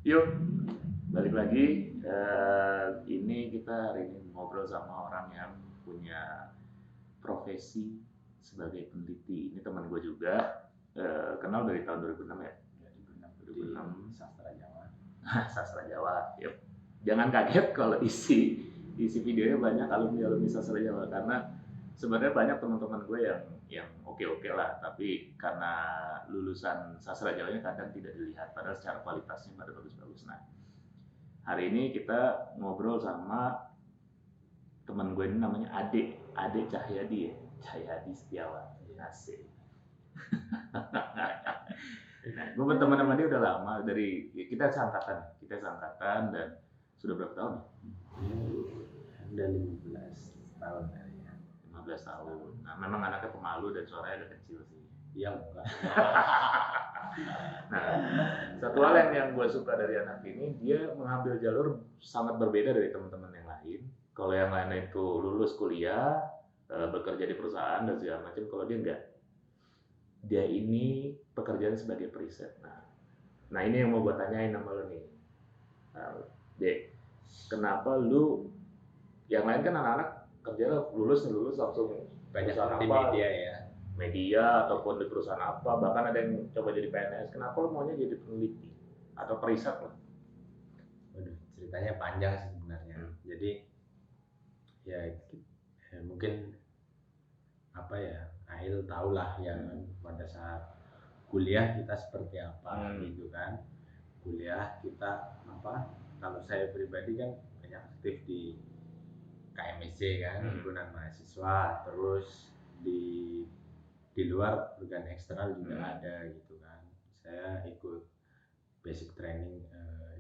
Yuk, balik lagi. Ini kita hari ini ngobrol sama orang yang punya profesi sebagai peneliti. Ini teman gue juga, kenal dari tahun 2006 ya? 2006 di sastra Jawa. sastra Jawa. Yuk. Jangan kaget kalau isi videonya banyak alumni sastra Jawa, karena sebenarnya banyak teman-teman gue yang oke-oke lah, tapi karena lulusan sastra Jawanya kadang tidak dilihat, padahal secara kualitasnya pada bagus-bagus. Nah, hari ini kita ngobrol sama teman gue ini, namanya Ade Cahyadi ya, Cahyadi Setiawan. Asik. Nah, gue berteman sama dia udah lama, dari kita seangkatan dan sudah berapa tahun ya? Udah 15 tahun kali ya. 15 tahun. Nah, memang anaknya pemalu dan suaranya agak kecil sih. Iya, enggak. Nah, satu hal yang gue suka dari anak ini, dia mengambil jalur sangat berbeda dari teman-teman yang lain. Kalau yang lain itu lulus kuliah, bekerja di perusahaan dan segala macam, kalau dia enggak. Dia ini pekerjaan sebagai periset. Nah ini yang mau gue tanyain sama lo nih. Dek, kenapa lu, yang lain kan anak-anak kerja lulus langsung Banyak perusahaan di apa, media ya. media ataupun di perusahaan apa, bahkan ada yang coba jadi PNS. Kenapa lo maunya jadi peneliti atau periset lah? Waduh, ceritanya panjang sih sebenarnya. Jadi ya mungkin apa ya, Ail tahu lah ya pada saat kuliah kita seperti apa gitu kan. Kuliah kita apa, kalau saya pribadi kan banyak aktif di KMSC kan, himpunan mahasiswa, terus di luar organ eksternal juga ada gitu kan. Saya ikut basic training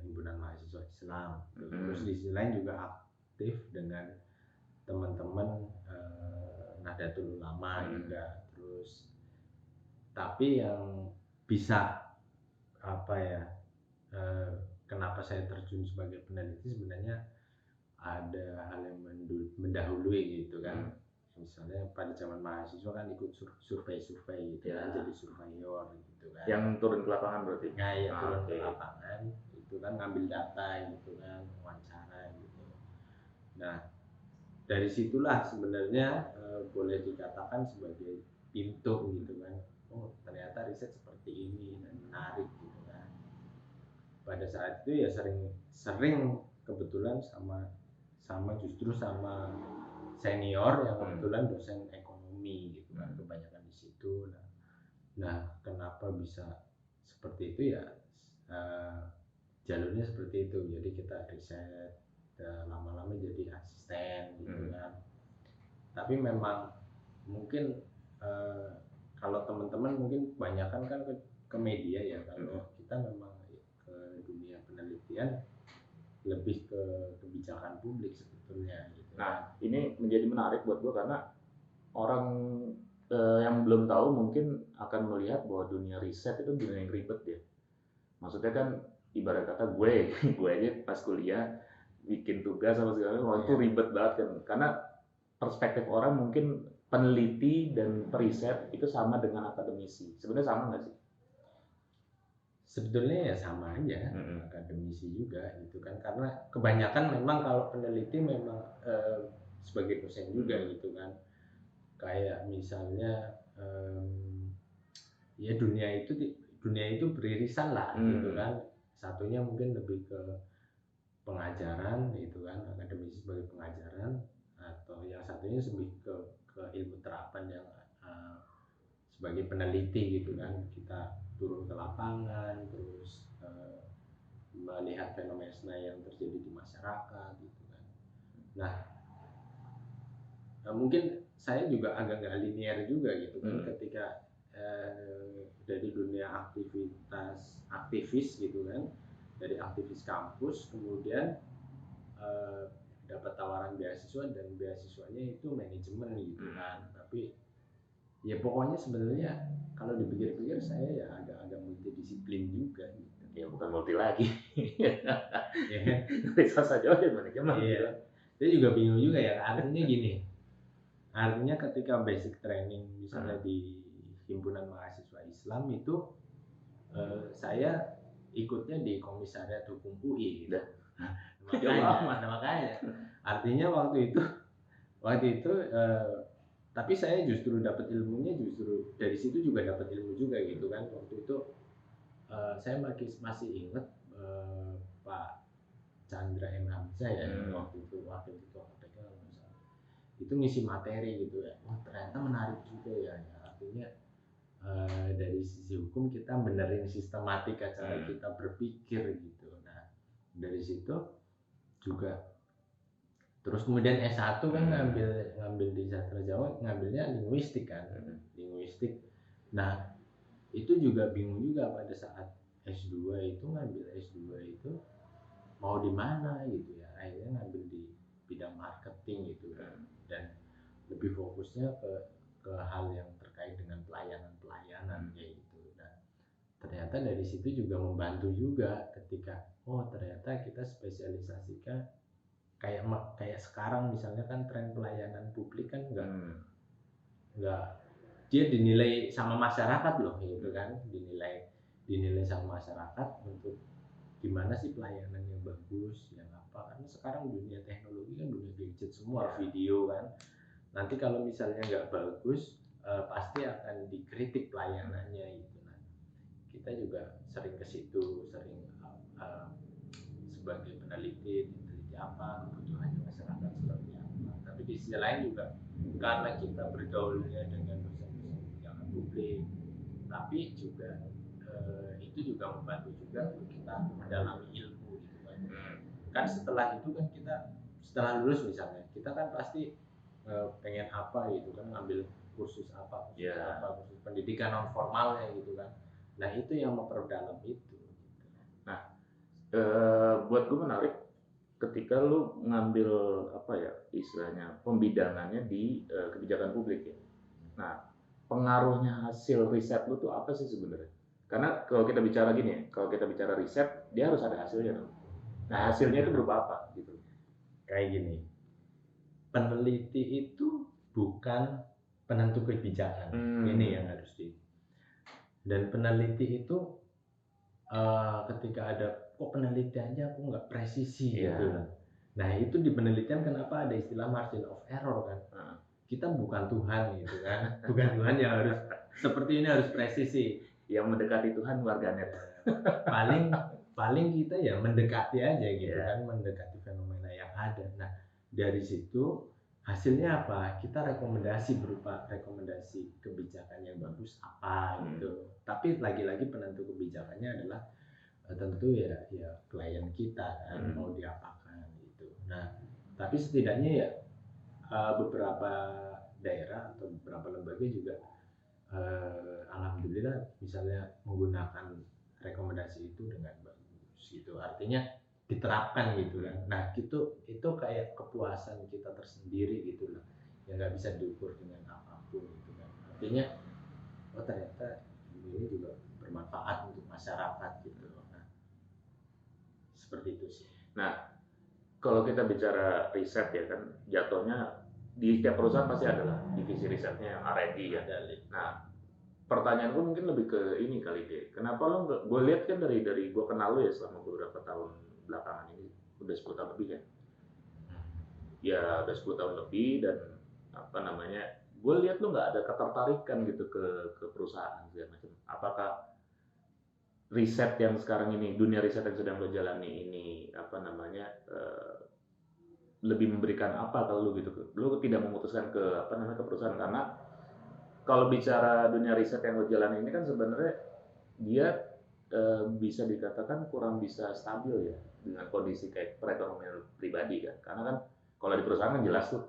himpunan mahasiswa Islam, terus di sisi lain juga aktif dengan teman-teman Nahdlatul Ulama juga. Terus tapi yang bisa apa ya, kenapa saya terjun sebagai peneliti, sebenarnya ada hal yang mendahului gitu kan. Misalnya pada zaman mahasiswa kan ikut survei-survei gitu kan, jadi surveyor gitu kan. Yang turun ke lapangan berarti? Nah ya, turun ke lapangan itu kan, ngambil data gitu kan, wawancara gitu. Nah dari situlah sebenarnya boleh dikatakan sebagai pintu gitu kan. Oh ternyata riset seperti ini dan menarik gitu kan. Pada saat itu ya sering kebetulan justru sama senior yang kebetulan dosen ekonomi gitu kan, kebanyakan di situ. Nah kenapa bisa seperti itu ya, jalurnya seperti itu. Jadi kita riset, lama-lama jadi asisten gitu kan. Tapi memang mungkin kalau teman-teman mungkin kebanyakan kan ke media ya. Kalau kita memang ke dunia penelitian lebih ke kebijakan publik sebetulnya gitu. Nah ini menjadi menarik buat gue, karena orang yang belum tahu mungkin akan melihat bahwa dunia riset itu dunia yang ribet ya. Maksudnya kan ibarat kata gue aja pas kuliah bikin tugas sama segala macam itu ribet banget kan, karena perspektif orang mungkin peneliti dan periset itu sama dengan akademisi. Sebenarnya sama nggak sih? Sebetulnya ya sama aja, akademisi juga gitu kan, karena kebanyakan memang kalau peneliti memang sebagai dosen juga gitu kan. Kayak misalnya ya dunia itu beririsan lah gitu kan. Satunya mungkin lebih ke pengajaran gitu kan, akademisi sebagai pengajaran, atau yang satunya lebih ke ilmu terapan yang sebagai peneliti gitu kan. Kita turun ke lapangan, terus melihat fenomena yang terjadi di masyarakat gitu kan. Nah mungkin saya juga agak nggak linear juga gitu kan, ketika dari dunia aktivis gitu kan, dari aktivis kampus, kemudian dapat tawaran beasiswa, dan beasiswanya itu manajemen gitu kan. Tapi ya pokoknya sebenarnya kalau dipikir-pikir saya ya agak multidisiplin juga gitu. Ya bukan multi lagi. Bisa saja aja manajemen. Iya. Saya juga bingung juga ya, artinya gini. Artinya ketika basic training misalnya di himpunan mahasiswa Islam itu saya ikutnya di komisariat hukum UI gitu. Dah. makanya artinya waktu itu tapi saya justru dapat ilmunya justru dari situ juga dapat ilmu juga gitu kan. Waktu itu saya masih ingat Pak Chandra M. Hamzah ya waktu itu wakil ketua KPK kalau nggak salah. Itu ngisi materi gitu ya. Oh ternyata menarik juga ya. Artinya dari sisi hukum kita benerin sistematika cara kita berpikir gitu. Nah dari situ juga terus kemudian S1 kan ngambil di sastra Jawa, ngambilnya linguistik kan. Linguistik. Nah itu juga bingung juga pada saat S2 itu ngambil S2 itu mau di mana gitu ya. Akhirnya ngambil di bidang marketing gitu kan. Dan lebih fokusnya ke hal yang terkait dengan pelayanan kayak gitu. Nah, ternyata dari situ juga membantu juga ketika ternyata kita spesialisasikan kayak sekarang misalnya kan tren pelayanan publik kan enggak dia dinilai sama masyarakat loh gitu kan, dinilai sama masyarakat untuk gimana sih pelayanan yang bagus, yang apa, karena sekarang dunia teknologi kan dunia gadget semua, video kan. Nanti kalau misalnya nggak bagus pasti akan dikritik pelayanannya gitu. Nah, kita juga sering ke situ, sering sebagai peneliti apa kebutuhannya masyarakat seperti apa. Tapi di sisi lain juga karena kita bergaulnya dengan dosen-dosen kebijakan publik, tapi juga itu juga membantu juga untuk kita mendalami ilmu gitu kan. Kan setelah itu kan kita setelah lulus misalnya kita kan pasti pengen apa gitu kan, ngambil kursus apa, kursus pendidikan non formalnya gitu kan. Nah itu yang memperdalam itu. Nah buat gue menarik ketika lu ngambil apa ya istilahnya pembidangannya di kebijakan publik ya. Nah pengaruhnya hasil riset lu tuh apa sih sebenarnya? Karena kalau kita bicara gini ya, kalau kita bicara riset dia harus ada hasilnya dong. Nah hasilnya itu berupa apa gitu? Kayak gini, peneliti itu bukan penentu kebijakan. Ini yang harus dan peneliti itu ketika ada kok penelitiannya aku nggak presisi gitu. Nah itu di penelitian kenapa ada istilah margin of error kan? Kita bukan Tuhan gitu kan, bukan Tuhan yang harus seperti ini harus presisi. Yang mendekati Tuhan warganet. paling kita ya mendekati aja gitu kan, mendekati fenomena yang ada. Nah dari situ hasilnya apa? Kita berupa rekomendasi kebijakan yang bagus apa gitu. Tapi lagi-lagi penentu kebijakannya adalah tentu ya klien kita kan mau diapakan gitu. Nah tapi setidaknya ya beberapa daerah atau beberapa lembaga juga alhamdulillah misalnya menggunakan rekomendasi itu dengan bagus gitu. Artinya diterapkan gitu kan. Nah itu kayak kepuasan kita tersendiri gitu lah, yang nggak bisa diukur dengan apapun gitu kan. Artinya ternyata ini juga bermanfaat untuk masyarakat gitu. Nah seperti itu sih. Nah kalau kita bicara riset ya kan jatuhnya di setiap perusahaan pasti adalah divisi risetnya yang R&D ya. Nah pertanyaan gue mungkin lebih ke ini kali deh. Kenapa lo nggak? Gue lihat kan dari gue kenal lo ya selama beberapa tahun belakangan ini udah 10 tahun lebih kan. Ya udah 10 tahun lebih dan apa namanya? Gue lihat lo nggak ada ketertarikan gitu ke perusahaan segala macam. Apakah riset yang sekarang ini, dunia riset yang sedang lo jalani ini apa namanya? Lebih memberikan apa kalau lu gitu? Lu tidak memutuskan ke apa namanya ke perusahaan karena kalau bicara dunia riset yang lo jalani ini kan sebenarnya dia bisa dikatakan kurang bisa stabil ya dengan kondisi kayak perekonomian pribadi kan, karena kan kalau di perusahaan kan jelas tuh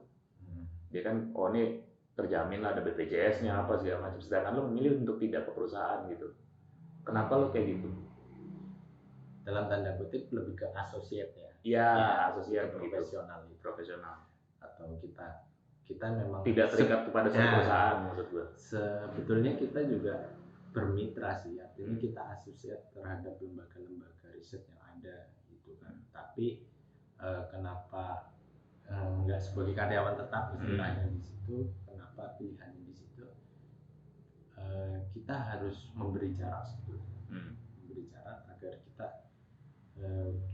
dia kan ini terjamin lah ada BPJS-nya apa segala macam, sedangkan lo memilih untuk tidak ke perusahaan gitu. Kenapa lo kayak gitu? Dalam tanda kutip lebih ke associate ya. Iya, asosiat profesional atau kita memang tidak terikat kepada satu perusahaan maksud gue. Sebetulnya kita juga bermitra sih, artinya kita asosiat terhadap lembaga-lembaga riset yang ada gitu kan. Tapi kenapa nggak sebagai karyawan tetap istilahnya di situ? Kenapa pilihannya di situ? Kita harus memberi jarak sebetulnya, memberi jarak agar kita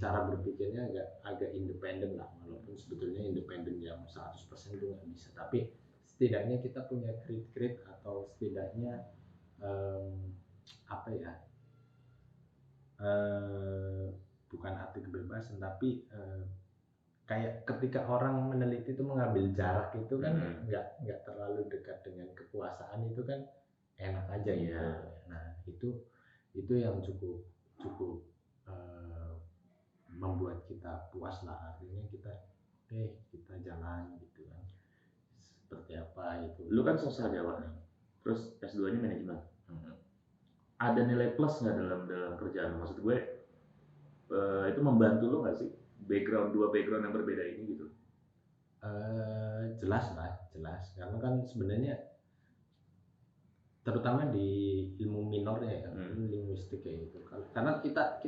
cara berpikirnya agak independen lah, walaupun sebetulnya independen yang 100% itu nggak bisa, tapi setidaknya kita punya grit atau setidaknya apa ya, bukan arti kebebasan, tapi kayak ketika orang meneliti itu mengambil jarak itu kan nggak terlalu dekat dengan kekuasaan, itu kan enak aja gitu. Nah itu yang cukup membuat kita puas lah, artinya kita jalan gitu kan, seperti apa itu. Lu kan sastra Jawa nih, terus S2 nya manajemen. Ada nilai plus nggak dalam kerjaan? Maksud gue itu membantu lu nggak sih dua background yang berbeda ini gitu? Jelas karena kan sebenarnya terutama di ilmu minornya ya, linguistik kayak gitu. Karena kita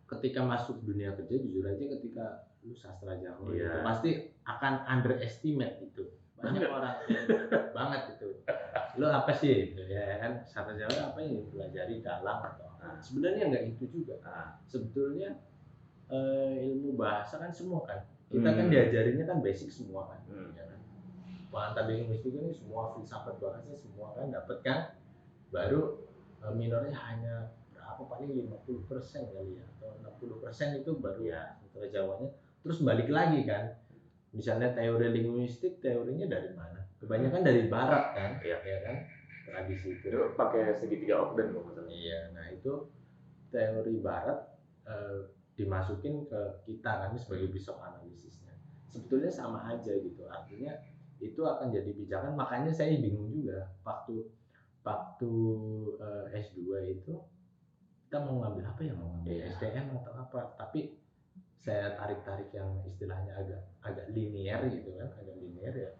ketika masuk dunia kerja, jujur aja ketika lu sastra Jawa itu pasti akan underestimate itu. Banyak orang banget itu. Lu apa sih gitu, ya kan, sastra Jawa apa yang dipelajari dalang atau sebenarnya nggak itu juga. Sebetulnya ilmu bahasa kan semua kan. Kita kan diajarinnya kan basic semua kan. Ya kan? Pengantar linguistik ini semua, filsafat bahasa semua kan dapat kan. Baru minornya hanya berapa, paling 50% kali ya, atau 60% itu baru sastra Jawanya. Terus balik lagi kan. Misalnya teori linguistik, teorinya dari mana? Kebanyakan dari barat kan, ya kan? Tradisi itu. Itu pakai segitiga Ogden kok misalnya. Iya, nah itu teori barat dimasukin ke kita kan sebagai pisau analisisnya. Sebetulnya sama aja gitu. Artinya itu akan jadi pijakan. Makanya saya bingung juga waktu S2 itu kita mau ngambil apa ya, mau ngambil SDM atau apa, tapi saya tarik yang istilahnya agak linear gitu kan, agak linear ya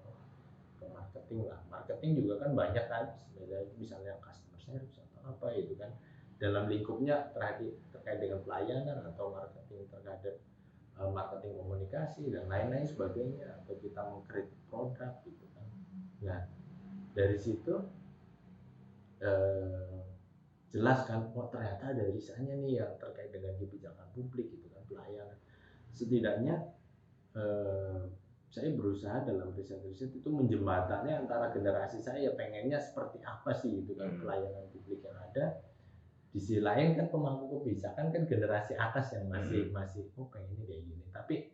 ke marketing lah. Marketing juga kan banyak kan, misalnya customer service atau apa itu kan, dalam lingkupnya terkait dengan pelayanan atau marketing terhadap marketing komunikasi dan lain-lain sebagainya, atau kita mengkritik produk gitu kan. Nah dari situ jelas kan, ternyata ada risetnya nih yang terkait dengan kebijakan publik gitu kan, pelayanan. Setidaknya saya berusaha dalam riset itu menjembatani antara generasi saya pengennya seperti apa sih gitu kan, pelayanan publik yang ada. Di sisi lain kan pemangku kebijakan kan generasi atas yang masih pengennya kayak gini. Tapi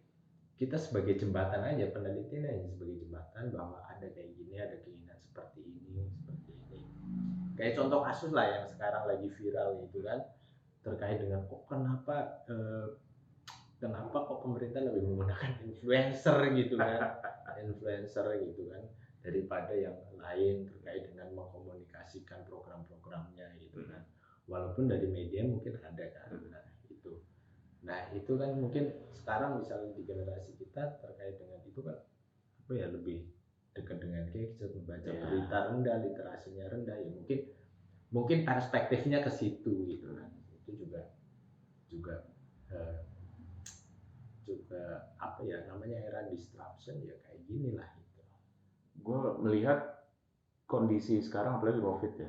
kita sebagai jembatan aja, penelitian aja sebagai jembatan bahwa ada kayak gini, ada keinginan seperti ini. Kayak contoh kasus lah yang sekarang lagi viral itu kan, terkait dengan kenapa kok pemerintah lebih menggunakan influencer gitu kan, daripada yang lain terkait dengan mengkomunikasikan program-programnya gitu kan. Walaupun dari media mungkin ada kan, nah itu kan mungkin sekarang misalnya di generasi kita terkait dengan itu kan apa ya, lebih dekat dengan gadget, membaca berita rendah, literasinya rendah ya, mungkin perspektifnya ke situ gitu kan. Itu juga apa ya namanya, era disruption ya kayak gini lah gitu. Gue melihat kondisi sekarang apalagi COVID ya,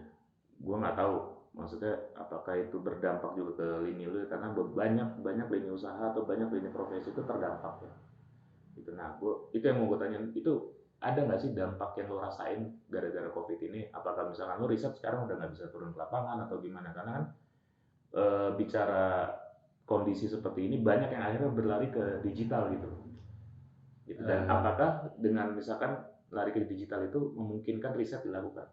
gue nggak tahu maksudnya apakah itu berdampak juga ke lini lu, karena banyak lini usaha atau banyak lini profesi itu terdampak ya gitu. Nah itu yang mau gue tanya, itu ada nggak sih dampak yang lo rasain gara-gara COVID ini? Apakah misalkan lo riset sekarang udah nggak bisa turun ke lapangan atau gimana? Karena kan bicara kondisi seperti ini banyak yang akhirnya berlari ke digital gitu. Dan apakah dengan misalkan lari ke digital itu memungkinkan riset dilakukan?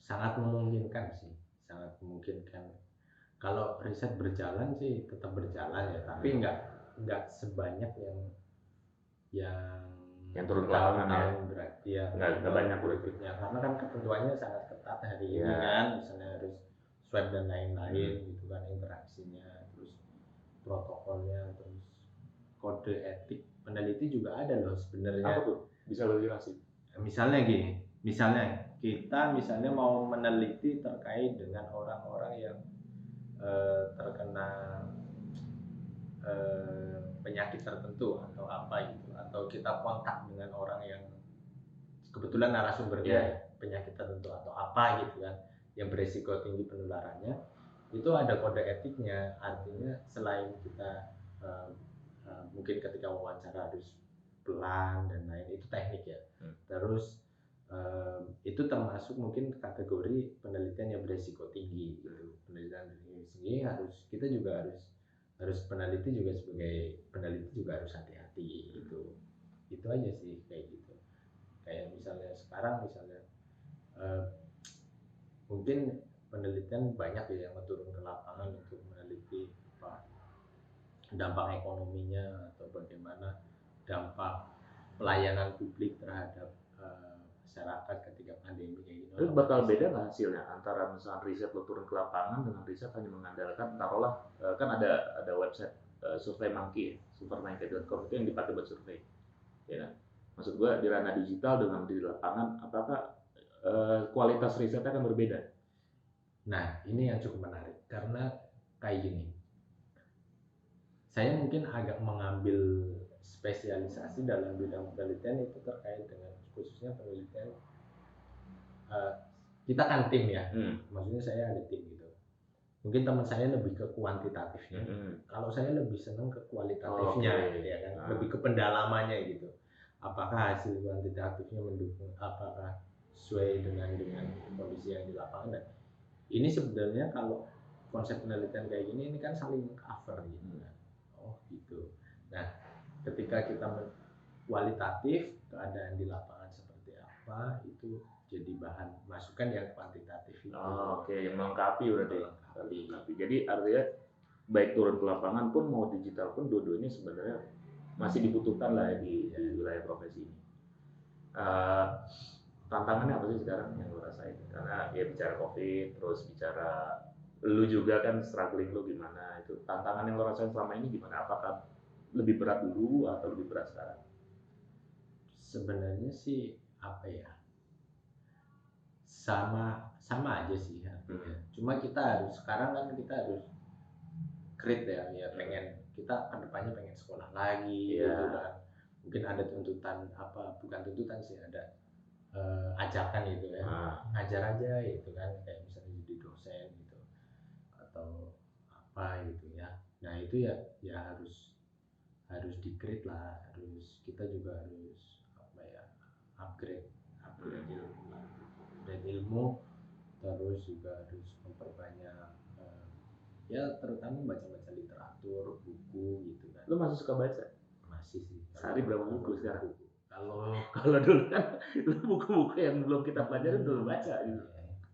Sangat memungkinkan sih, sangat memungkinkan. Kalau riset berjalan sih tetap berjalan ya, tapi nggak sebanyak yang turun ke lapangan ya, nggak banyak berikutnya, karena kan ketentuannya sangat ketat hari ini kan, misalnya harus swab dan lain-lain gitu kan, interaksinya, terus protokolnya, terus kode etik peneliti juga ada loh sebenarnya. Apa tuh? Bisa lo jelasin? Misalnya kita mau meneliti terkait dengan orang-orang yang terkena penyakit tertentu atau apa gitu, atau kita kontak dengan orang yang kebetulan narasumbernya penyakit tertentu atau apa gitu kan, yang beresiko tinggi penularannya. itu ada kode etiknya, artinya selain kita mungkin ketika wawancara harus pelan dan lain, itu teknik ya. Terus itu termasuk mungkin kategori penelitian yang beresiko tinggi gitu. Penelitian beresiko tinggi kita juga harus peneliti juga sebagai peneliti juga harus hati-hati gitu. Itu aja sih kayak gitu. Kayak misalnya sekarang mungkin penelitian banyak ya yang turun ke lapangan untuk meneliti dampak ekonominya atau bagaimana dampak pelayanan publik terhadap masyarakat ketika pandemi kayak gitu. Itu bakal beda nggak hasilnya antara misalnya riset lo turun ke lapangan dengan riset hanya mengandalkan, taruhlah kan ada website SurveyMonkey, surveymonkey.com itu yang dipakai buat survei, ya kan? Maksud gue di ranah digital dengan di lapangan, apakah kualitas risetnya akan berbeda? Nah, ini yang cukup menarik karena kayak gini. Saya mungkin agak mengambil spesialisasi dalam bidang penelitian itu terkait dengan khususnya penelitian. Kita kan tim ya, maksudnya saya ada tim gitu. Mungkin teman saya lebih ke kuantitatifnya. Kalau saya lebih senang ke kualitatifnya, ya kan, lebih ke pendalamannya gitu. Apakah hasil kuantitatifnya mendukung, apakah sesuai dengan kondisi yang di lapangan. Dan ini sebenarnya kalau konsep penelitian kayak gini, ini kan saling cover gitu kan. Oh gitu. Nah, ketika kita kualitatif, keadaan di lapangan seperti apa, itu jadi bahan masukan yang kuantitatif itu. Oke, yang melengkapi berarti. Jadi artinya baik turun ke lapangan pun mau digital pun dua-duanya sebenarnya masih dibutuhkan lah ya di wilayah profesi ini. Tantangannya apa sih sekarang yang lo rasain? Karena ya bicara COVID, terus bicara lu juga kan struggling lu gimana, itu tantangan yang lo rasain selama ini gimana? Apakah lebih berat dulu atau lebih berat sekarang? Sebenarnya sih apa ya, sama aja sih artinya. Cuma kita sekarang kan kita harus grit ya pengen kita kedepannya pengen sekolah lagi gitu kan. Mungkin ada tuntutan bukan tuntutan sih, ada ajakan gitu ya, ngajar aja gitu kan, kayak misalnya jadi dosen gitu atau apa gitu ya. Nah itu ya harus di-grade lah, kita juga harus upgrade ilmu, terus juga harus memperbanyak ya terutama baca literatur, buku gitu kan. Lu masih suka baca? Masih sih. Sehari berapa buku sekarang? Kalau dulu kan buku-buku yang belum kita pelajari dulu baca gitu.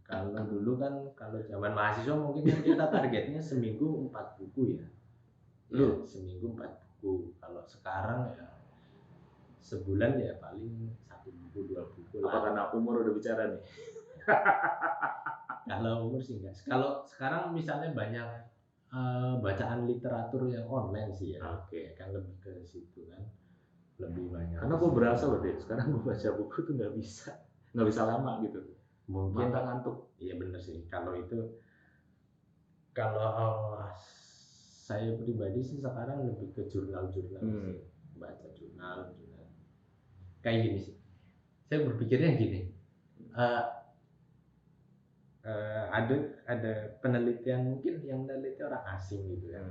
Kalau dulu kan, kalau zaman mahasiswa mungkin kita targetnya seminggu 4 buku ya. Lu seminggu 4 buku. Kalau sekarang ya sebulan ya paling 1 buku 2 buku. Apa karena umur udah bicara nih? Kalau umur sih enggak. Kalau sekarang misalnya banyak bacaan literatur yang online sih ya. Oke. Kan lebih ke situ kan. Lebih banyak. Karena gue berasa loh deh, sekarang gue baca buku tuh nggak bisa lama gitu. Mungkin mata ngantuk. Iya bener sih. Kalau saya pribadi sih sekarang lebih ke jurnal-jurnal sih. Baca jurnal. Kayak gini sih. Saya berpikirnya gini. Ada penelitian mungkin yang meneliti orang asing gitu ya.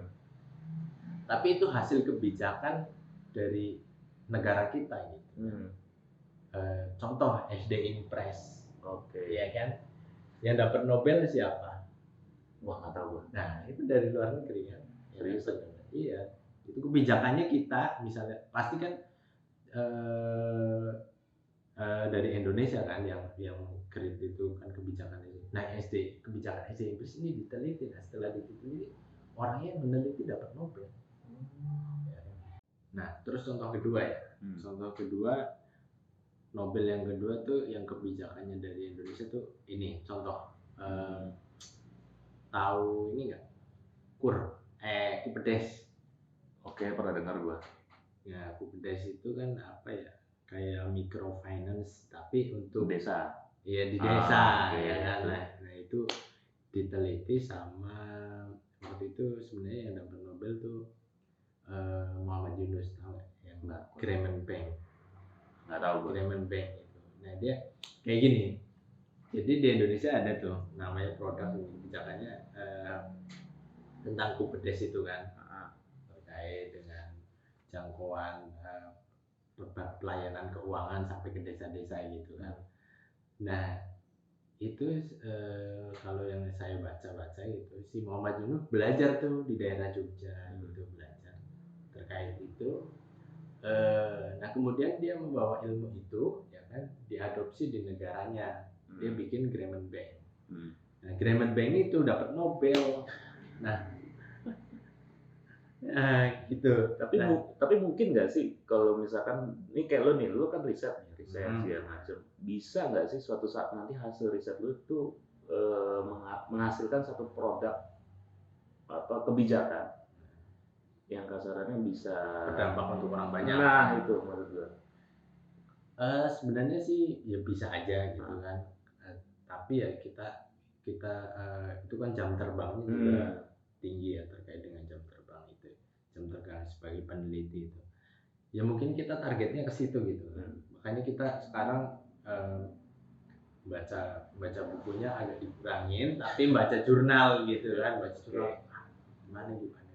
Tapi itu hasil kebijakan dari negara kita gitu. Contoh SD Impress. Oke. Iya kan? Yang dapat Nobel siapa? Wah, nggak tahu gue. Nah, itu dari luar negeri kan. Serius? Iya. Itu kebijakannya kita misalnya pasti kan dari Indonesia kan yang grade itu kan kebijakan itu. Nah, kebijakan SD Impress ini diteliti. Nah, setelah diteliti orangnya yang meneliti dapat Nobel. Nah, terus contoh kedua ya. Contoh kedua, Nobel yang kedua tuh yang kebijakannya dari Indonesia tuh ini. Contoh, tahu ini nggak? Kupedes. Oke, pernah dengar gua. Ya, Kupedes itu kan apa ya? Kayak microfinance tapi untuk desa. Iya, di desa. Okay. Ya, nah itu diteliti sama waktu itu sebenarnya yang dapat Nobel tuh Muhammad Yunus, tahu yang Grameen Bank. Nggak tahu gue. Grameen Bank itu. Nah dia kayak gini. Jadi di Indonesia ada tuh namanya produk kebijakannya tentang Kupedes itu kan, Ah, terkait dengan jangkauan pelayanan keuangan sampai ke desa-desa gitu kan. Nah itu kalau yang saya baca-baca itu si Muhammad Yunus belajar tuh di daerah Jogja gitu, belajar terkait itu. Nah kemudian dia membawa ilmu itu ya kan, diadopsi di negaranya, dia bikin Grameen Bank. Nah Grameen Bank itu dapat Nobel. Nah gitu. tapi tapi mungkin nggak sih kalau misalkan ini kayak lo nih, lo kan riset ya macam, bisa nggak sih suatu saat nanti hasil riset lo itu menghasilkan satu produk apa kebijakan yang kasarannya bisa berdampak untuk orang banyak. Nah itu menurut gue. Sebenarnya sih ya bisa aja gitu kan. Tapi ya kita itu kan jam terbangnya juga tinggi ya, terkait dengan jam terbang itu, jam terbang sebagai peneliti itu. Ya mungkin kita targetnya ke situ gitu. Makanya kita sekarang baca bukunya agak dikurangin, tapi baca jurnal gitu kan, baca jurnal gimana.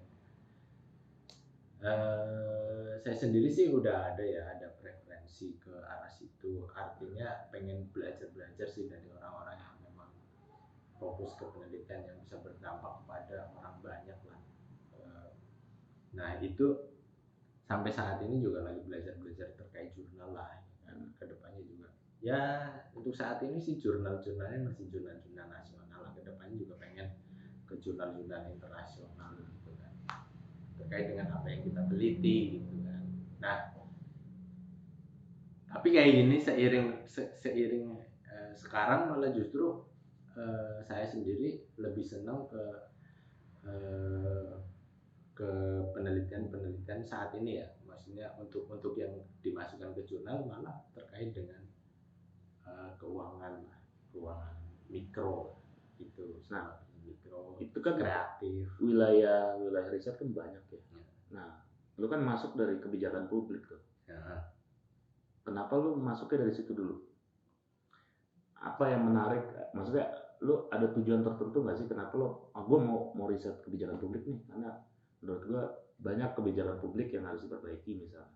Saya sendiri sih udah ada preferensi ke arah situ, artinya pengen belajar sih dari orang-orang yang memang fokus ke penelitian yang bisa berdampak kepada orang banyak lah. Nah itu sampai saat ini juga lagi belajar terkait jurnal lah, kan kedepannya juga ya untuk saat ini sih jurnalnya masih jurnal nasional lah, kedepannya juga pengen ke jurnal internasional gitu kan, terkait dengan apa yang kita teliti gitu kan. Nah tapi kayak gini seiring sekarang malah justru saya sendiri lebih senang ke penelitian saat ini ya, maksudnya untuk yang dimasukkan ke jurnal malah terkait dengan keuangan mikro gitu. Nah mikro itu kan kreatif, wilayah riset kan banyak ya. Nah lu kan masuk dari kebijakan publik tuh ya. Kenapa lu masuknya dari situ dulu? Apa yang menarik, maksudnya lu ada tujuan tertentu nggak sih kenapa lu gue mau riset kebijakan publik nih, karena menurut gue banyak kebijakan publik yang harus diperbaiki misalnya.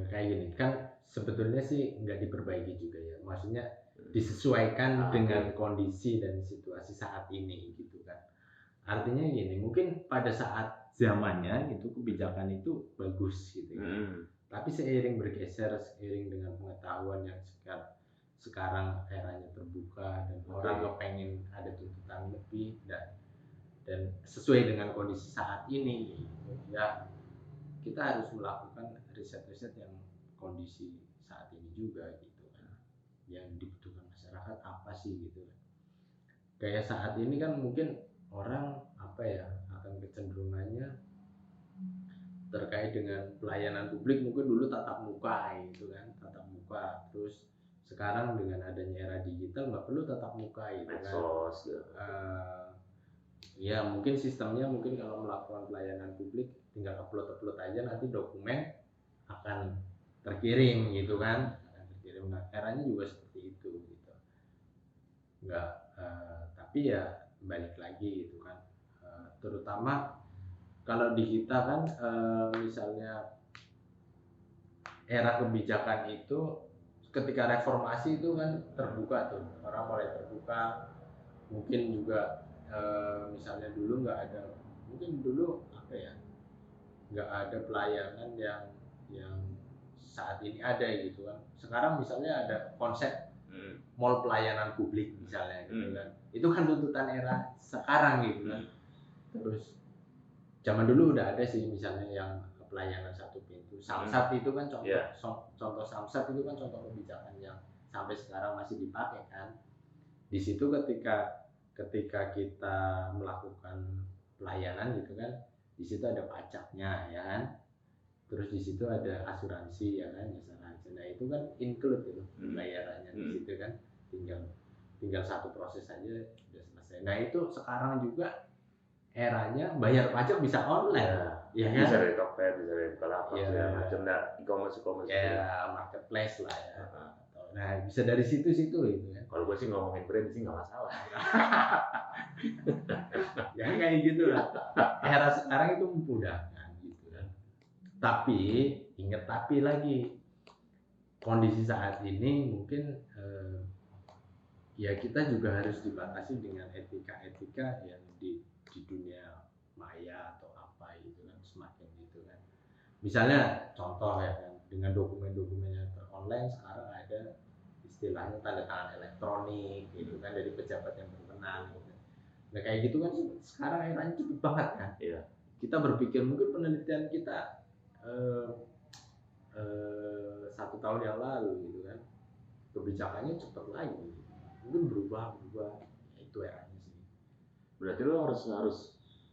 Kayak gini kan sebetulnya sih nggak diperbaiki juga ya, maksudnya disesuaikan dengan kondisi dan situasi saat ini gitu kan. Artinya gini, mungkin pada saat zamannya itu kebijakan itu bagus gitu ya. Tapi seiring bergeser, seiring dengan pengetahuan yang sekarang eranya terbuka dan orang kepengen ada tuntutan lebih dan sesuai dengan kondisi saat ini gitu ya, kita harus melakukan riset yang kondisi saat ini juga gitu kan, yang dibutuhkan masyarakat apa sih gitu. Kayak saat ini kan mungkin orang apa ya, akan kecenderungannya terkait dengan pelayanan publik, mungkin dulu tatap muka gitu kan, terus sekarang dengan adanya era digital nggak perlu tatap muka gitu kan. Ya mungkin sistemnya kalau melakukan pelayanan publik tinggal upload aja, nanti dokumen akan terkirim gitu kan, Nah eranya juga seperti itu gitu. Tapi ya balik lagi gitu kan, terutama kalau di kita kan misalnya era kebijakan itu ketika reformasi itu kan terbuka tuh, orang mulai terbuka. Mungkin juga misalnya dulu nggak ada, mungkin dulu apa ya, nggak ada pelayanan yang saat ini ada gitu kan. Sekarang misalnya ada konsep mall pelayanan publik misalnya gitu kan, itu kan tuntutan era sekarang gitu kan. Terus zaman dulu udah ada sih misalnya yang pelayanan satu pintu, Samsat itu kan contoh Samsat itu kan contoh kebijakan yang sampai sekarang masih dipakai kan. Di situ ketika kita melakukan pelayanan gitu kan, di situ ada pajaknya ya kan, terus di situ ada asuransi ya kan, nah itu kan include itu bayarannya di situ kan, tinggal satu proses aja udah selesai. Nah itu sekarang juga eranya bayar pajak bisa online ya kan, bisa dari Tokped, bisa dari Bukalapak, segala macam, e-commerce ya marketplace lah ya, atau Nah, bisa dari situ-situ gitu kan. Kalau gue sih ngomongin brand sih nggak masalah. Ya kayak gitu lah. Era sekarang itu memudahkan gitu kan. Tapi ingat tapi lagi kondisi saat ini mungkin ya kita juga harus dibatasi dengan etika-etika yang di dunia maya atau apa gitu kan, semakin gitu kan. Misalnya contoh ya kan, dengan dokumen-dokumen yang online sekarang ada istilahnya tanda tangan elektronik gitu kan dari pejabat yang berwenang gitu. Nah kayak gitu kan sekarang eranya cepet banget kan. Iya. Kita berpikir mungkin penelitian kita 1 tahun yang lalu gitu kan, kebijakannya cepet lagi, mungkin berubah ya, itu eranya sih. Berarti lo harus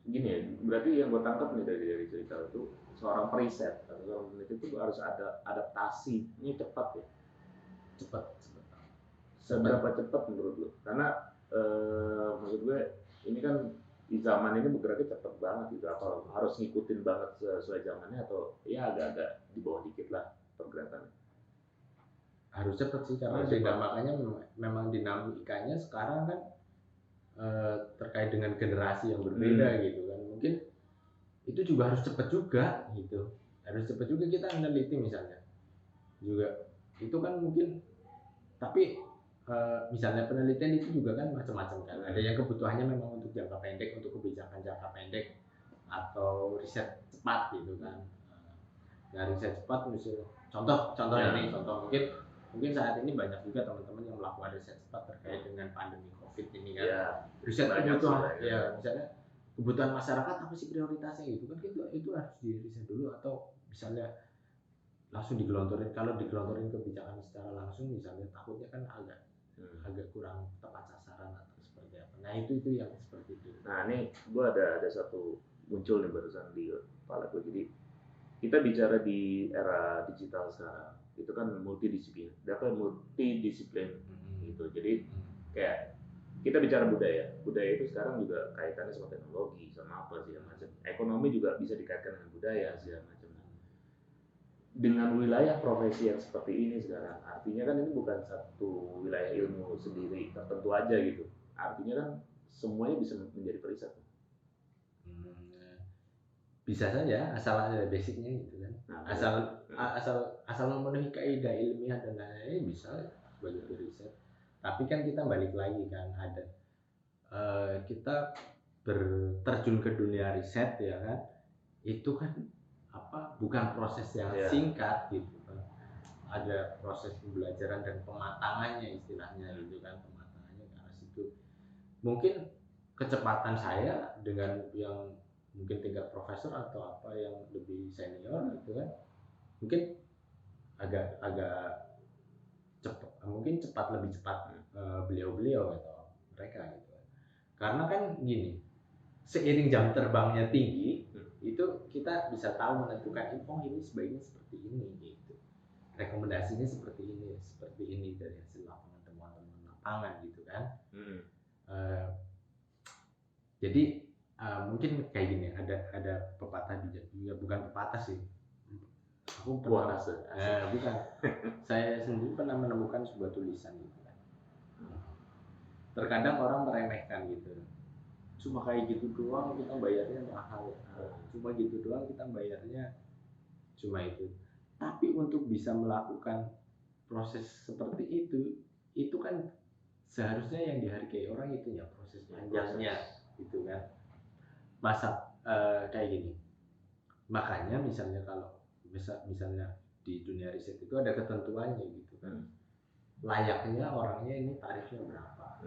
gini ya. Berarti yang gue tangkap nih dari cerita itu, seorang periset atau seorang peneliti itu harus ada adaptasinya cepat ya. Cepat. Seberapa cepat menurut lo? Karena maksud gue ini kan di zaman ini bergeraknya cepet banget gitu. Apa harus ngikutin banget sesuai zamannya atau ya agak-agak di bawah dikit lah pergerakannya? Harus cepat sih karena makanya memang dinamikanya sekarang kan terkait dengan generasi yang berbeda gitu kan. Mungkin itu juga harus cepat juga gitu. Harus cepat juga kita meneliti misalnya. Juga itu kan mungkin tapi misalnya penelitian itu juga kan macam-macam kan. Ada yang kebutuhannya memang untuk jangka pendek, untuk kebijakan jangka pendek atau riset cepat gitu kan. Nah, riset cepat misalnya contoh ini mungkin saat ini banyak juga teman-teman yang melakukan riset cepat terkait dengan pandemi Covid ini kan. Ya, riset kebutuhan ya misalnya kebutuhan masyarakat apa sih prioritasnya gitu kan, itu harus diriset dulu atau misalnya langsung digelontorin. Kalau digelontorin kebijakan secara langsung misalnya takutnya kan agak kurang tepat sasaran atau seperti apa. Nah itu yang seperti itu. Nah ini gue ada satu muncul nih barusan di kepala gue. Jadi kita bicara di era digital sekarang itu kan multidisiplin gitu. Jadi kayak kita bicara budaya itu sekarang juga kaitannya sama teknologi, sama apa sih macam. Ekonomi juga bisa dikaitkan dengan budaya segala macam. Dengan wilayah profesi yang seperti ini sekarang, artinya kan ini bukan satu wilayah ilmu sendiri tertentu aja gitu. Artinya kan semuanya bisa menjadi periset. Bisa saja asal ada basicnya gitu kan. Asal memenuhi kaidah ilmiah dan lain-lain bisa sebagai riset. Tapi kan kita balik lagi kan ada kita terjun ke dunia riset ya kan. Itu kan bukan proses yang singkat gitu kan. Ada proses pembelajaran dan pematangannya istilahnya gitu kan, pematangannya ke arah situ. Mungkin kecepatan saya dengan yang mungkin tingkat profesor atau apa yang lebih senior gitu kan, mungkin agak lebih cepat beliau atau mereka gitu kan. Karena kan gini, seiring jam terbangnya tinggi itu kita bisa tahu menentukan ini sebaiknya seperti ini gitu, rekomendasinya seperti ini dari hasil lapangan temuan-temuan lapangan gitu kan. Jadi mungkin kayak gini, ada pepatah bijak juga, bukan pepatah sih, aku pernah bukan saya sendiri pernah menemukan sebuah tulisan gitu kan. Terkadang orang meremehkan gitu, cuma kayak gitu doang kita bayarnya mahal, cuma gitu doang kita bayarnya cuma itu. Tapi untuk bisa melakukan proses seperti itu kan seharusnya yang dihargai orang itu ya proses panjangnya gitu kan. Masa kayak gini, makanya misalnya kalau misalnya di dunia riset itu ada ketentuannya gitu kan. Layaknya orangnya ini tarifnya berapa,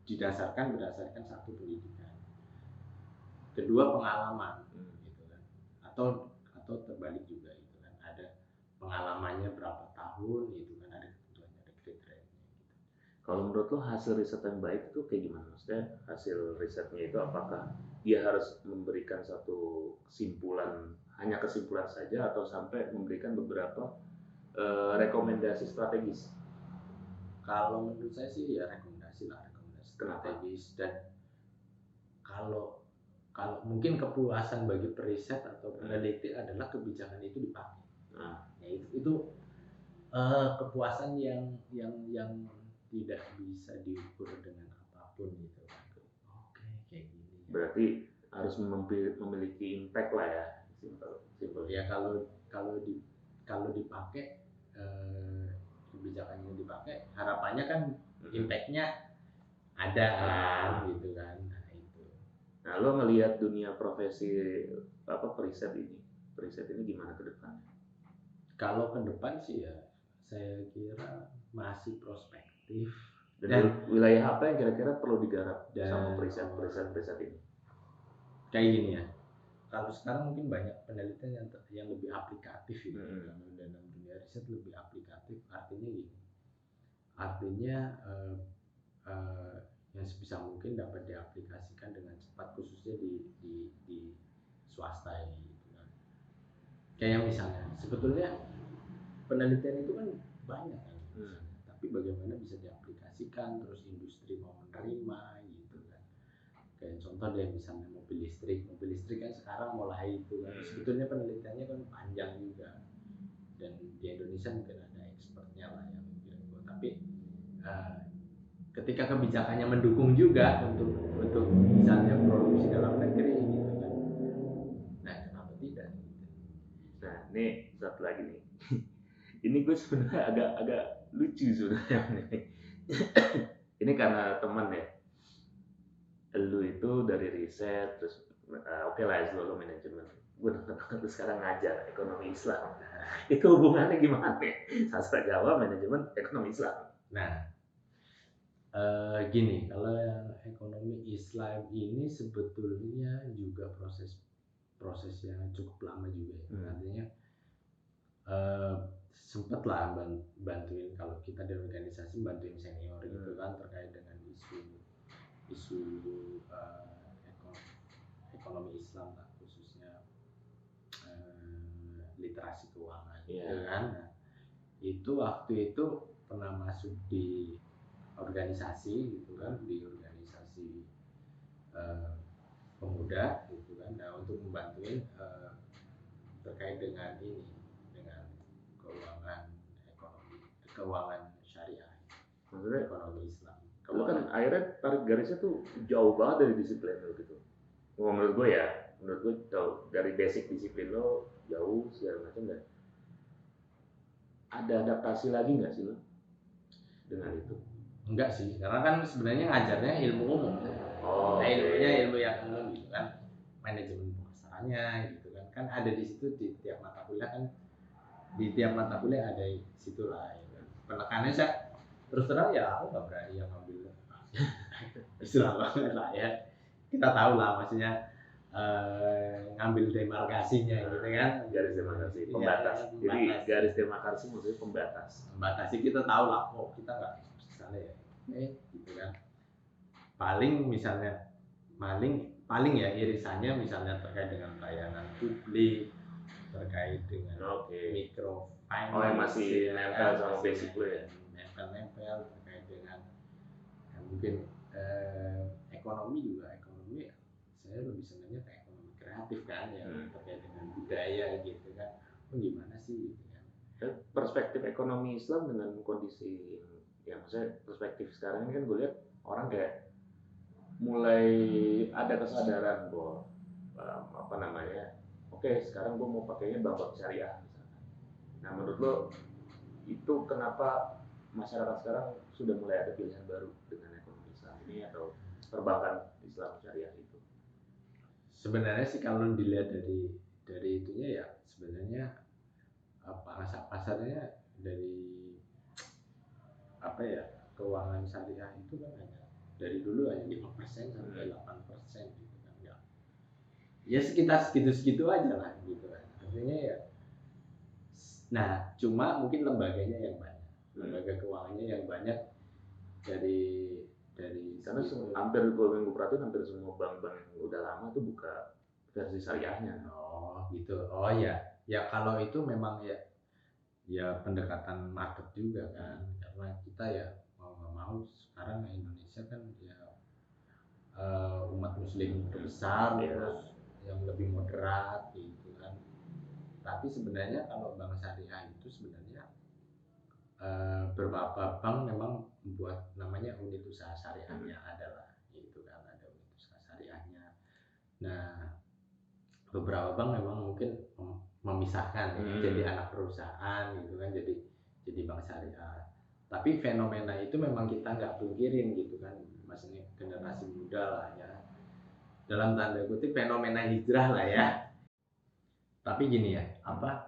berdasarkan satu pendidikan, kedua pengalaman gitu kan, atau terbalik juga gitu kan, ada pengalamannya berapa tahun gitu kan, ada ketentuannya, ada kriterianya gitu. Kalau menurut lo hasil riset yang baik itu kayak gimana? Maksudnya hasil risetnya itu apakah dia harus memberikan satu kesimpulan, hanya kesimpulan saja, atau sampai memberikan beberapa rekomendasi strategis? Kalau menurut saya sih ya rekomendasi strategis. Dan kalau mungkin kepuasan bagi periset atau peneliti adalah kebijakan itu dipakai. Nah, ya itu kepuasan yang tidak bisa diukur dengan apapun gitu kan. Oke, kayak gini. Berarti harus memiliki impact lah ya, simple. Ya kalau dipakai kebijakan yang dipakai, harapannya kan impact-nya ada kan gitu kan. Nah itu. Nah lo ngelihat dunia profesi periset ini gimana ke depannya? Kalau ke depan sih ya saya kira masih prospektif. Dan wilayah apa yang kira-kira perlu digarap sama periset ini? Kayak gini ya. Kalau sekarang mungkin banyak penelitian yang lebih aplikatif gitu. Kalau dalam dunia riset lebih aplikatif, artinya gini. Artinya yang sebisa mungkin dapat diaplikasikan dengan cepat, khususnya di swasta ini gitu kan. Kayak misalnya sebetulnya penelitian itu kan banyak kan, tapi bagaimana bisa diaplikasikan, terus industri mau menerima gitu kan. Kayak contoh deh misalnya mobil listrik kan sekarang mulai itu kan, sebetulnya penelitiannya kan panjang juga, dan di Indonesia mungkin ada expertnya lah yang kira-kira, tapi ketika kebijakannya mendukung juga untuk misalnya produksi dalam negeri gitu kan, nah kenapa tidak gitu. Nah ini satu lagi nih. Ini gue sebenarnya agak lucu sebenarnya. Ini karena teman ya. Lu itu dari riset terus oke lah lo manajemen. Gue terus sekarang ngajar ekonomi Islam. Itu hubungannya gimana? Sastra Jawa, manajemen, ekonomi Islam. Nah, gini, kalau yang ekonomi Islam ini sebetulnya juga proses yang cukup lama juga ya. Artinya sempat lah bantuin, kalau kita di organisasi bantuin senior gitu kan, terkait dengan isu ekonomi Islam lah, khususnya literasi keuangan gitu kan. Nah, itu waktu itu pernah masuk di organisasi gitu kan, di organisasi pemuda gitu kan. Nah, untuk membantuin terkait dengan ini, dengan keuangan syariah, maksudnya ekonomi Islam. Lu kan akhirnya tarik garisnya tuh jauh banget dari disiplin lo gitu. Menurut gue dari basic disiplin lo jauh segala macam. Dan ada adaptasi lagi nggak sih lo dengan itu? Enggak sih, karena kan sebenarnya ngajarnya ilmu umum. Ilmunya ilmu yang umum gitu kan, manajemen pemasarannya gitu kan. Kan ada di situ di tiap mata kuliah kan, di tiap mata kuliah ada situ lah. Ya kan. Penekannya saya terus terang ya aku nggak berani yang ngambil istilah banget lah ya. Kita tahu lah maksudnya ngambil demarkasinya gitu kan, garis demarkasi, pembatas. Jadi garis demarkasi maksudnya pembatas. Membatasi, kita tahu lah, kita nggak misalnya ya, gitu kan. Paling ya irisannya misalnya terkait dengan pelayanan publik, terkait dengan microfinance. Yang masih nempel sama basic lo ya. Nempel terkait dengan mungkin ekonomi ya. Saya lebih senangnya kayak ekonomi kreatif kan, yang terkait dengan budaya gitu kan. Gimana sih gitu kan. Perspektif ekonomi Islam dengan kondisi yang maksudnya perspektif sekarang ini kan gue lihat orang kayak mulai ada kesadaran bahwa oke, sekarang gue mau pakainya bank syariah misalnya. Nah menurut lo itu kenapa masyarakat sekarang sudah mulai ada pilihan baru dengan ekonomi Islam ini atau perbankan Islam syariah itu? Sebenarnya sih kalau dilihat dari itunya ya, sebenarnya pasarnya dari keuangan syariah itu kan hanya dari dulu hanya 5% sampai 8% gitu kan. Ya sekitar segitu aja lah gitu kan. Artinya ya, nah cuma mungkin lembaganya yang banyak, lembaga keuangannya yang banyak dari karena hampir gue perhatiin hampir semua bank-bank yang udah lama tuh buka versi syariahnya. Oh gitu. Oh ya kalau itu memang ya pendekatan market juga kan, karena kita ya mau nggak mau sekarang Indonesia kan ya umat muslim terbesar, terus yang lebih moderat gitu kan. Tapi sebenarnya kalau bank syariah itu sebenarnya beberapa bank memang membuat namanya unit usaha syariahnya adalah gitu kan, ada unit usaha syariahnya. Nah, beberapa bank memang mungkin memisahkan ya, jadi anak perusahaan gitu kan, jadi bank syariah. Tapi fenomena itu memang kita nggak pungkirin gitu kan, maksudnya generasi muda lah ya, dalam tanda kutip fenomena hijrah lah ya. Tapi gini ya,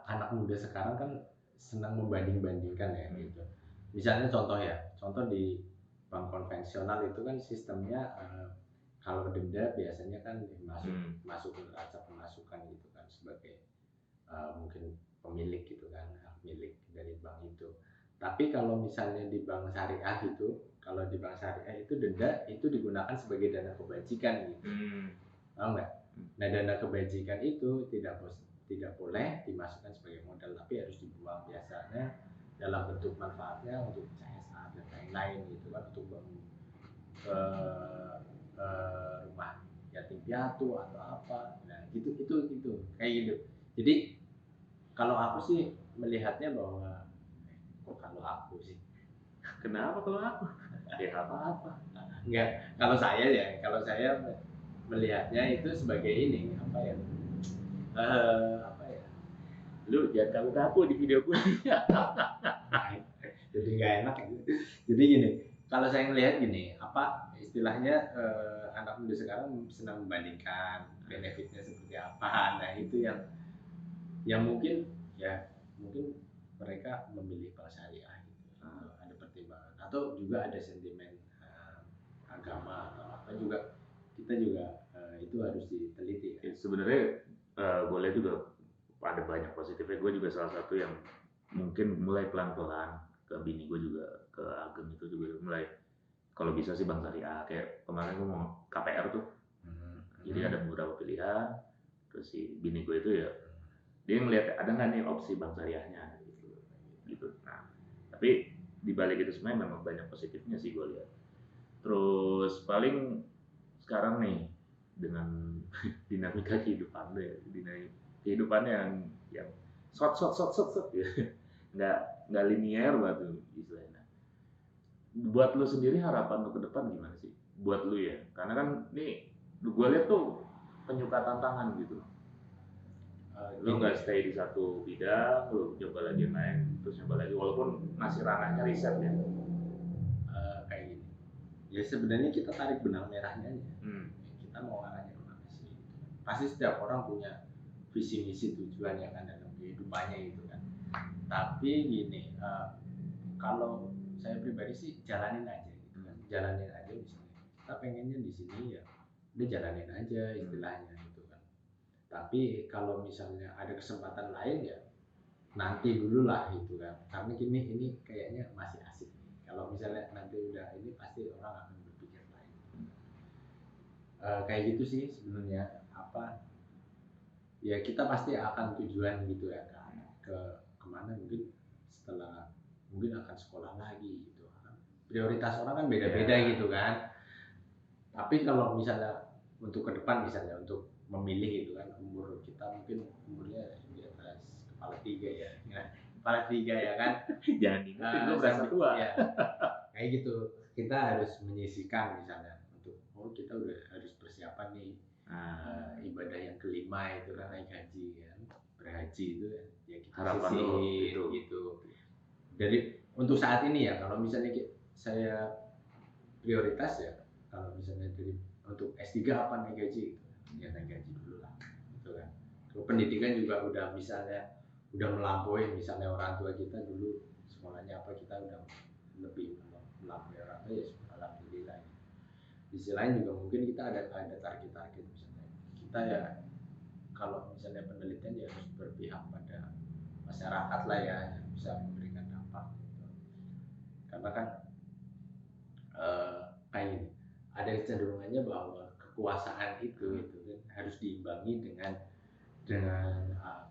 anak muda sekarang kan senang membanding-bandingkan ya gitu. Misalnya contoh di bank konvensional itu kan sistemnya kalau denda biasanya kan masuk ke neraca pemasukan gitu kan, sebagai mungkin pemilik gitu kan, milik dari bank itu. Tapi kalau misalnya di bank syariah itu denda itu digunakan sebagai dana kebajikan gitu. Tahu nggak? Nah, dana kebajikan itu tidak boleh dimasukkan sebagai modal, tapi harus dibuang biasanya dalam bentuk manfaatnya untuk CSR dan lain-lain gitu kan, untuk bangun rumah yatim piatu atau apa. Nah, itu kayak gitu. Jadi kalau aku sih melihatnya bahwa kalau aku sih, kenapa kalau aku? Ya nggak apa-apa. Enggak, kalau saya melihatnya itu sebagai ini apa ya? Lu jangan kaku-kaku di video gue. Jadi nggak enak. Jadi gini, kalau saya melihat gini, istilahnya anak muda sekarang senang membandingkan benefitnya seperti apa. Nah, itu yang mungkin mereka memilih bank syariah gitu. Ada pertimbangan atau juga ada sentimen agama atau apa juga, kita juga itu harus diteliti ya. Sebenarnya boleh juga ada banyak positifnya. Gue juga salah satu yang mungkin mulai pelan-pelan, ke bini gue juga, ke Ageng itu juga mulai kalau bisa sih bank syariah. Kayak kemarin gue mau KPR tuh, jadi ada beberapa pilihan, terus si bini gue itu ya dia ngeliat ada nggak nih opsi bank syariahnya gitu. Nah, tapi di balik itu sebenarnya memang banyak positifnya sih gue lihat. Terus paling sekarang nih dengan dinamika kehidupan yang short ya, nggak linear banget istilahnya. Buat lu sendiri harapan lu ke depan gimana sih? Buat lu ya, karena kan nih gue lihat tuh penyuka tantangan gitu. Lu nggak stay di satu bidang, lu coba lagi main, terus coba lagi, walaupun masih ranahnya riset ya. Kayak gini. Ya sebenarnya kita tarik benang merahnya aja. Kita mau arahnya kemana sih? Gitu. Pasti setiap orang punya visi misi tujuannya kan dalam kehidupannya itu kan. Tapi gini, kalau saya pribadi sih jalanin aja gitu kan. Jalanin aja misalnya. Kita pengennya di sini ya, udah jalanin aja istilahnya gitu kan. Tapi kalau misalnya ada kesempatan lain ya nanti dulu lah gitu kan. Karena ini kayaknya masih asik nih. Kalau misalnya nanti udah ini pasti orang akan berpikir lain. Kayak gitu sih sebenarnya ya kita pasti akan tujuan gitu ya kan, ke kemana mungkin akan sekolah lagi gitu kan. Prioritas orang kan beda-beda gitu kan. Tapi kalau misalnya untuk ke depan, misalnya untuk memilih gitu kan, umur kita mungkin umurnya di atas kepala 3 ya. Nah, kepala 3 ya kan. Jangan diingetin, gue berasa tua. Ya, kayak gitu. Kita harus menyisihkan misalnya untuk kita udah harus persiapan nih ibadah yang kelima itu kan, naik haji kan, berhaji itu ya kita harapan sisihin gitu. Jadi untuk saat ini ya, kalau misalnya saya prioritas ya, kalau misalnya untuk S3 apa naik gaji gitu, ya naik gaji dulu lah gitu kan. Kalau pendidikan juga udah melampaui, misalnya orang tua kita dulu sekolahnya apa, kita udah lebih melampaui orang tua, ya alhamdulillah. Di sisi lain juga mungkin kita ada target misalnya kita ya, kalau misalnya penelitian ya harus berpihak pada masyarakat lah ya, yang bisa memberikan dampak gitu. Karena kan kayak gini, ada kecenderungannya bahwa kekuasaan itu kan harus diimbangi dengan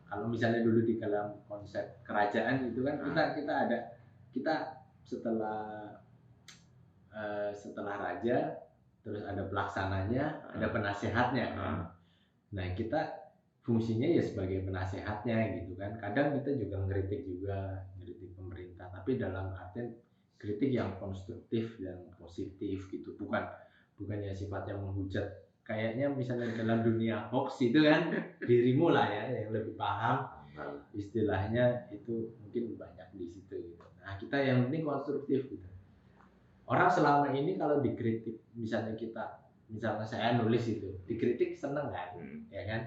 kalau misalnya dulu di dalam konsep kerajaan itu kan kita setelah raja terus ada pelaksananya, ada penasehatnya kan. Nah, kita fungsinya ya sebagai penasehatnya gitu kan. Kadang kita juga ngeritik juga. ngeritik pemerintah, tapi dalam artian kritik yang konstruktif, yang positif gitu, bukan yang sifatnya menghujat. Kayaknya misalnya dalam dunia hoax itu kan dirimu lah ya yang lebih paham istilahnya, itu mungkin banyak di situ gitu. Nah kita yang penting konstruktif gitu. Orang selama ini kalau dikritik, misalnya saya nulis itu dikritik seneng kan, ya kan.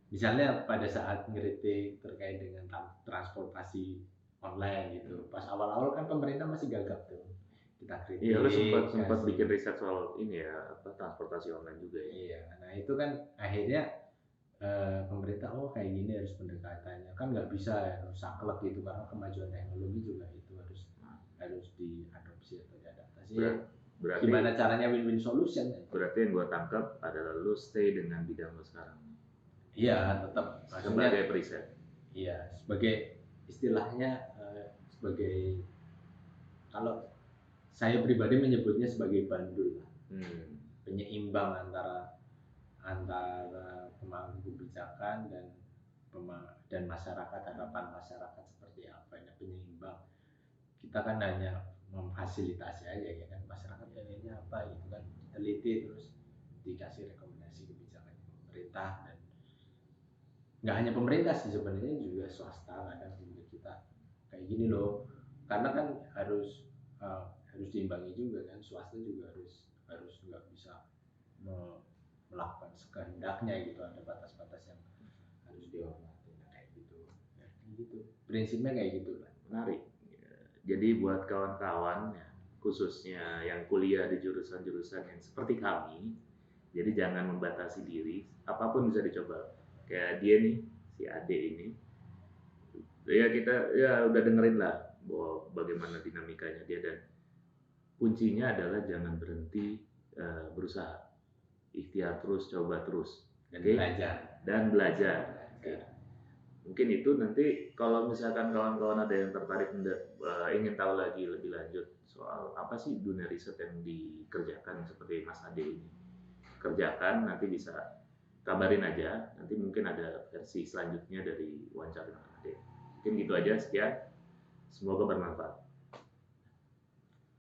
Misalnya pada saat ngeritik terkait dengan transportasi online gitu, pas awal-awal kan pemerintah masih gagap tuh, kita kritik. Iya, lu sempat bikin riset soal ini ya, transportasi online juga ya. Iya, nah itu kan akhirnya pemerintah kayak gini harus pendekatannya, kan nggak bisa harus saklek gitu, karena kemajuan teknologi juga itu harus diadopsi atau diadaptasi. Berarti gimana caranya win-win solution? Berarti yang gue tangkap adalah lu stay dengan bidang lu sekarang. Iya, tetap sebagai periset. Iya, sebagai istilahnya sebagai, kalau saya pribadi menyebutnya sebagai bandul, penyeimbang antara pemangku kebijakan dan masyarakat, harapan masyarakat seperti apa, ini penyeimbang. Kita kan hanya memfasilitasi aja ya kan, masyarakat pengennya apa gitu kan, diteliti terus dikasih rekomendasi kebijakan pemerintah. Dan nggak hanya pemerintah sih sebenarnya, juga swasta kadang juga kita kayak gini loh, karena kan harus diimbangi juga kan, swasta juga harus nggak bisa melakukan sekehendaknya gitu, ada batas-batas yang harus dihormati, kayak gitu ya, gitu prinsipnya kayak gitu lah. Menarik. Jadi buat kawan-kawan ya, khususnya yang kuliah di jurusan-jurusan yang seperti kami, jadi jangan membatasi diri, apapun bisa dicoba. Kayak dia nih, si Ade ini, ya kita ya udah dengerin lah bahwa bagaimana dinamikanya dia, dan kuncinya adalah jangan berhenti berusaha, ikhtiar terus, coba terus, dan belajar. Mungkin itu nanti kalau misalkan kawan-kawan ada yang tertarik ingin tahu lagi lebih lanjut soal apa sih dunia riset yang dikerjakan seperti Mas Ade ini, kerjakan, nanti bisa kabarin aja, nanti mungkin ada versi selanjutnya dari wawancara dengan Ade. Mungkin gitu aja, sekian, semoga bermanfaat.